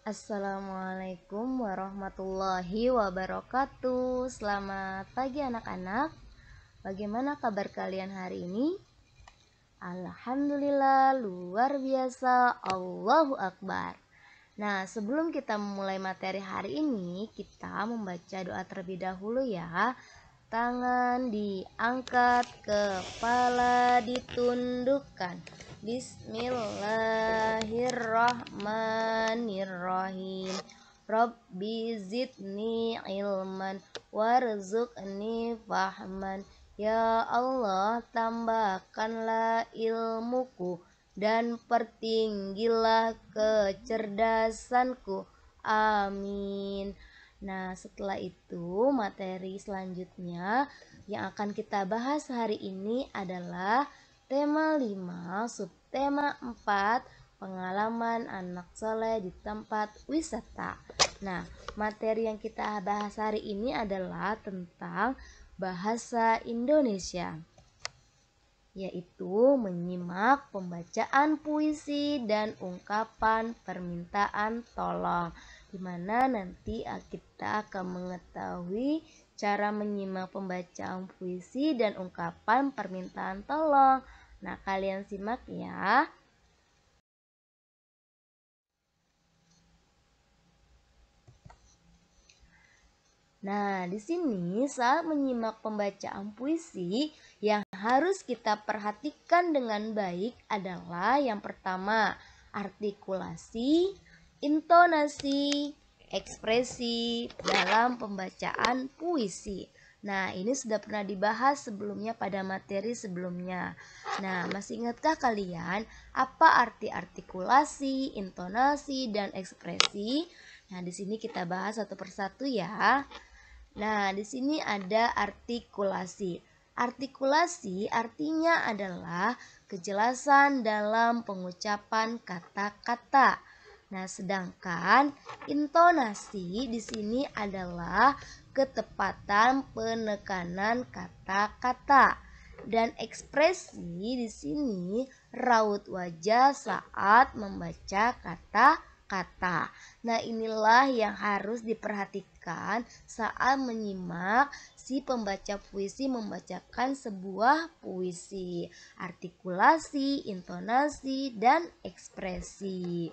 Assalamualaikum warahmatullahi wabarakatuh. Selamat pagi anak-anak. Bagaimana kabar kalian hari ini? Alhamdulillah luar biasa. Allahu Akbar. Nah, sebelum kita memulai materi hari ini, kita membaca doa terlebih dahulu ya. Tangan diangkat, kepala ditundukkan. Bismillahirrahmanirrahim. Rabbi zidni ilman warzuqni fahman. Ya Allah, tambahkanlah ilmuku dan pertinggilah kecerdasanku. Amin. Nah, setelah itu materi selanjutnya yang akan kita bahas hari ini adalah tema 5, subtema 4, pengalaman anak soleh di tempat wisata. Nah, materi yang kita bahas hari ini adalah tentang bahasa Indonesia, yaitu menyimak pembacaan puisi dan ungkapan permintaan tolong, di mana nanti kita akan mengetahui cara menyimak pembacaan puisi dan ungkapan permintaan tolong. Nah, kalian simak ya. Nah, di sini saat menyimak pembacaan puisi yang harus kita perhatikan dengan baik adalah yang pertama, artikulasi, intonasi, ekspresi dalam pembacaan puisi. Nah, ini sudah pernah dibahas sebelumnya pada materi sebelumnya. Nah, masih ingatkah kalian apa arti artikulasi, intonasi, dan ekspresi? Nah, di sini kita bahas satu persatu ya. Nah, di sini ada artikulasi. Artikulasi artinya adalah kejelasan dalam pengucapan kata-kata. Nah, sedangkan intonasi di sini adalah ketepatan penekanan kata-kata. Dan ekspresi di sini raut wajah saat membaca kata-kata. Nah, inilah yang harus diperhatikan saat menyimak si pembaca puisi membacakan sebuah puisi. Artikulasi, intonasi, dan ekspresi.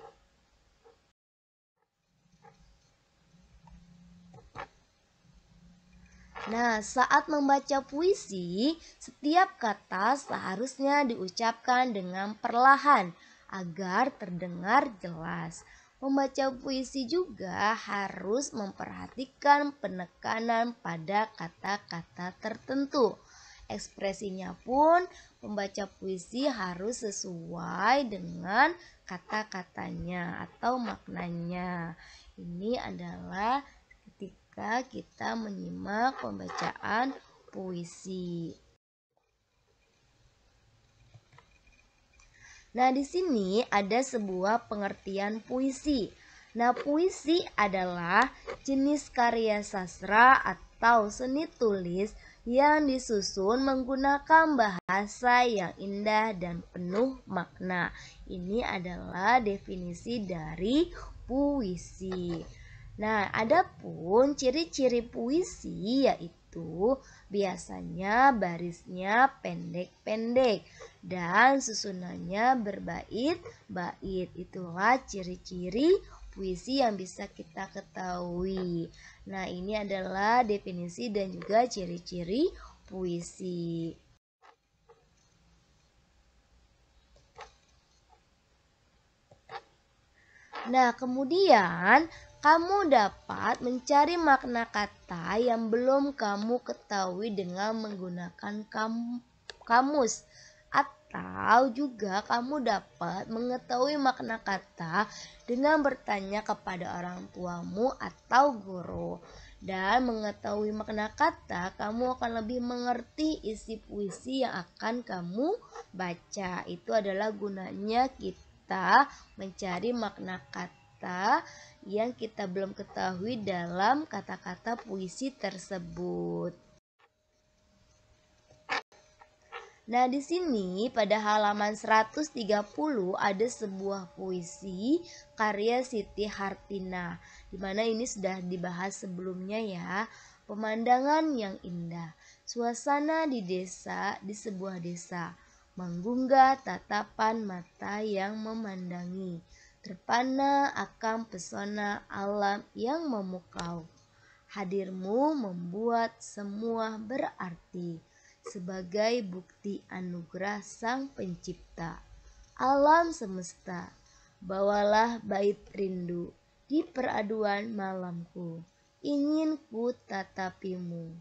Nah, saat membaca puisi, setiap kata seharusnya diucapkan dengan perlahan agar terdengar jelas. Membaca puisi juga harus memperhatikan penekanan pada kata-kata tertentu. Ekspresinya pun pembaca puisi harus sesuai dengan kata-katanya atau maknanya. Ini adalah ketika kita menyimak pembacaan puisi. Nah, di sini ada sebuah pengertian puisi. Nah, puisi adalah jenis karya sastra atau seni tulis yang disusun menggunakan bahasa yang indah dan penuh makna. Ini adalah definisi dari puisi. Nah, adapun ciri-ciri puisi yaitu biasanya barisnya pendek-pendek dan susunannya berbait-bait. Itulah ciri-ciri puisi yang bisa kita ketahui. Nah, ini adalah definisi dan juga ciri-ciri puisi. Nah, kemudian kamu dapat mencari makna kata yang belum kamu ketahui dengan menggunakan kamus. Atau juga kamu dapat mengetahui makna kata dengan bertanya kepada orang tuamu atau guru. Dan mengetahui makna kata, kamu akan lebih mengerti isi puisi yang akan kamu baca. Itu adalah gunanya kita mencari makna kata yang kita belum ketahui dalam kata-kata puisi tersebut. Nah, di sini pada halaman 130 ada sebuah puisi karya Siti Hartina, di mana ini sudah dibahas sebelumnya ya. Pemandangan yang indah, suasana di desa, di sebuah desa, menggugah tatapan mata yang memandangi, terpana akan pesona alam yang memukau. Hadirmu membuat semua berarti sebagai bukti anugerah Sang Pencipta. Alam semesta, bawalah bait rindu di peraduan malamku. Ingin ku tatapimu.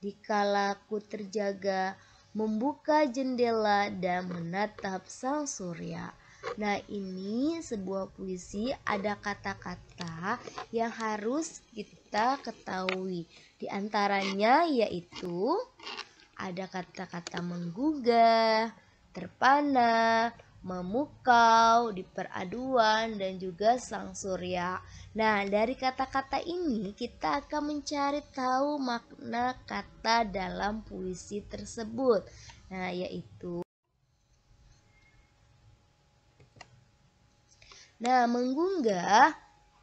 Dikala ku terjaga, membuka jendela dan menatap sang surya. Nah, ini sebuah puisi, ada kata-kata yang harus kita ketahui. Di antaranya yaitu ada kata-kata menggugah, terpana, memukau, di peraduan, dan juga sang surya. Nah, dari kata-kata ini kita akan mencari tahu makna kata dalam puisi tersebut. Nah, yaitu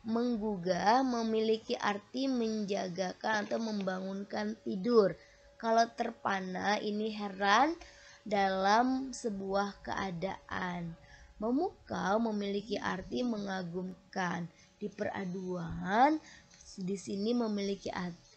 menggugah memiliki arti menjagakan atau membangunkan tidur. Kalau terpana ini heran dalam sebuah keadaan. Memukau memiliki arti mengagumkan. Di peraduan di sini memiliki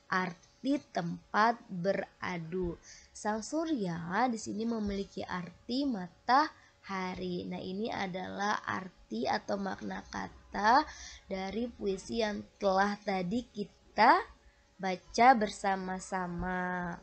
arti tempat beradu. Sang surya di sini memiliki arti matahari. Nah, ini adalah arti atau makna kata dari puisi yang telah tadi kita baca bersama-sama.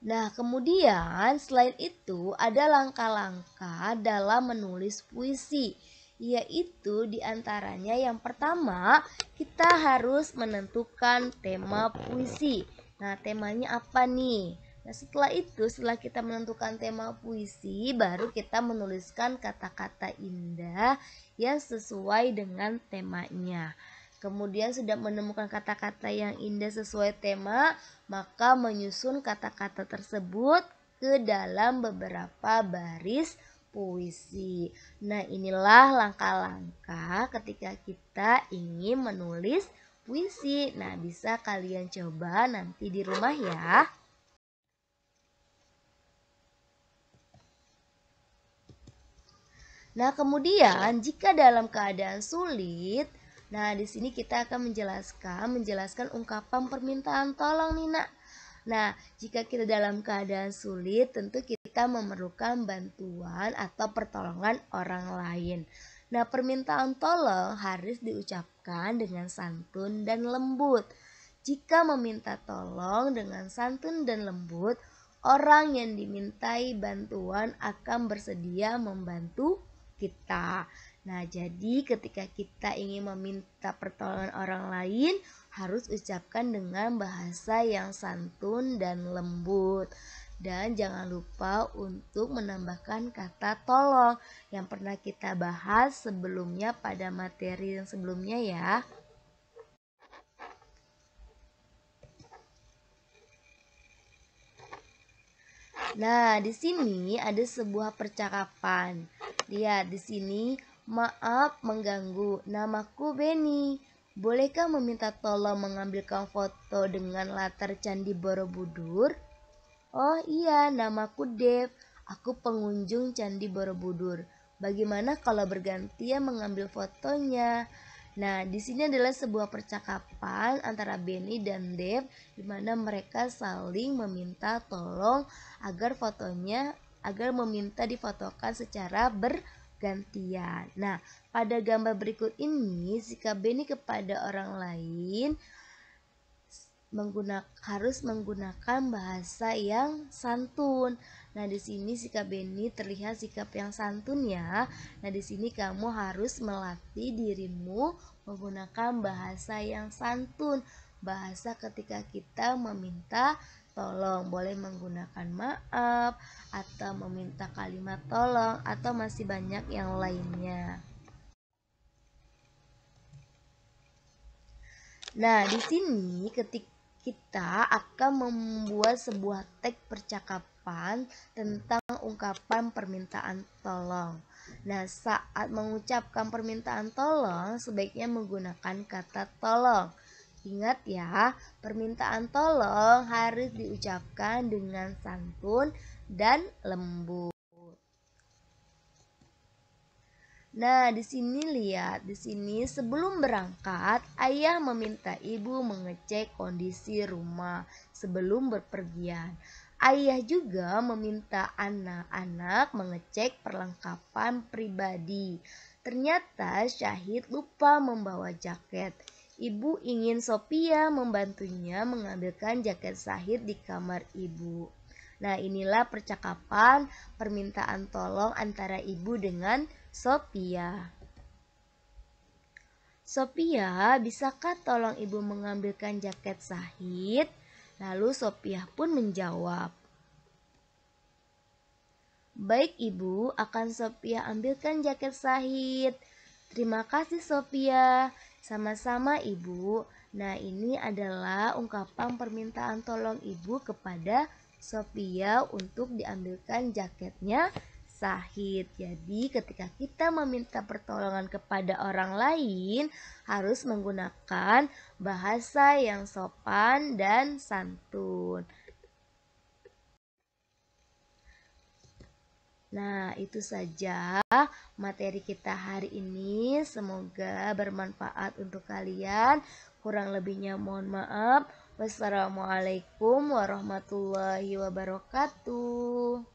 Nah, kemudian selain itu ada langkah-langkah dalam menulis puisi, yaitu diantaranya yang pertama kita harus menentukan tema puisi. Nah, temanya apa nih? Nah, setelah kita menentukan tema puisi, baru kita menuliskan kata-kata indah yang sesuai dengan temanya. Kemudian sudah menemukan kata-kata yang indah sesuai tema, maka menyusun kata-kata tersebut ke dalam beberapa baris puisi. Nah, inilah langkah-langkah ketika kita ingin menulis puisi. Nah, bisa kalian coba nanti di rumah ya. Nah, kemudian jika dalam keadaan sulit, nah di sini kita akan menjelaskan ungkapan permintaan tolong nih nak. Nah, jika kita dalam keadaan sulit, tentu kita memerlukan bantuan atau pertolongan orang lain. Nah, permintaan tolong harus diucapkan dengan santun dan lembut. Jika meminta tolong dengan santun dan lembut, orang yang dimintai bantuan akan bersedia membantu kita. Nah, jadi ketika kita ingin meminta pertolongan orang lain, harus ucapkan dengan bahasa yang santun dan lembut. Dan jangan lupa untuk menambahkan kata tolong yang pernah kita bahas sebelumnya pada materi yang sebelumnya ya. Nah, di sini ada sebuah percakapan. Lihat di sini, maaf mengganggu. Namaku Beni. Bolehkah meminta tolong mengambilkan foto dengan latar Candi Borobudur? Oh iya, namaku Dev. Aku pengunjung Candi Borobudur. Bagaimana kalau bergantian mengambil fotonya? Nah, di sini adalah sebuah percakapan antara Benny dan Dev, di mana mereka saling meminta tolong agar meminta difotokan secara bergantian. Nah, pada gambar berikut ini, sikap Benny kepada orang lain harus menggunakan bahasa yang santun. Nah, di sini sikap Benny terlihat sikap yang santun ya. Nah, di sini kamu harus melatih dirimu menggunakan bahasa yang santun. Bahasa ketika kita meminta tolong, boleh menggunakan maaf atau meminta kalimat tolong atau masih banyak yang lainnya. Nah, di sini kita akan membuat sebuah teks percakapan tentang ungkapan permintaan tolong. Nah, saat mengucapkan permintaan tolong, sebaiknya menggunakan kata tolong. Ingat ya, permintaan tolong harus diucapkan dengan santun dan lembut. Nah, di sini lihat, di sini sebelum berangkat, ayah meminta ibu mengecek kondisi rumah sebelum berpergian. Ayah juga meminta anak-anak mengecek perlengkapan pribadi. Ternyata Syahid lupa membawa jaket. Ibu ingin Sophia membantunya mengambilkan jaket Syahid di kamar ibu. Nah, inilah percakapan permintaan tolong antara ibu dengan Sophia. Sophia, bisakah tolong ibu mengambilkan jaket Syahid? Lalu Sophia pun menjawab, baik ibu, akan Sophia ambilkan jaket Syahid. Terima kasih Sophia. Sama-sama ibu. Nah, ini adalah ungkapan permintaan tolong ibu kepada Sophia untuk diambilkan jaketnya Syahid. Jadi ketika kita meminta pertolongan kepada orang lain, harus menggunakan bahasa yang sopan dan santun. Nah, itu saja materi kita hari ini. Semoga bermanfaat untuk kalian. Kurang lebihnya mohon maaf. Wassalamualaikum warahmatullahi wabarakatuh.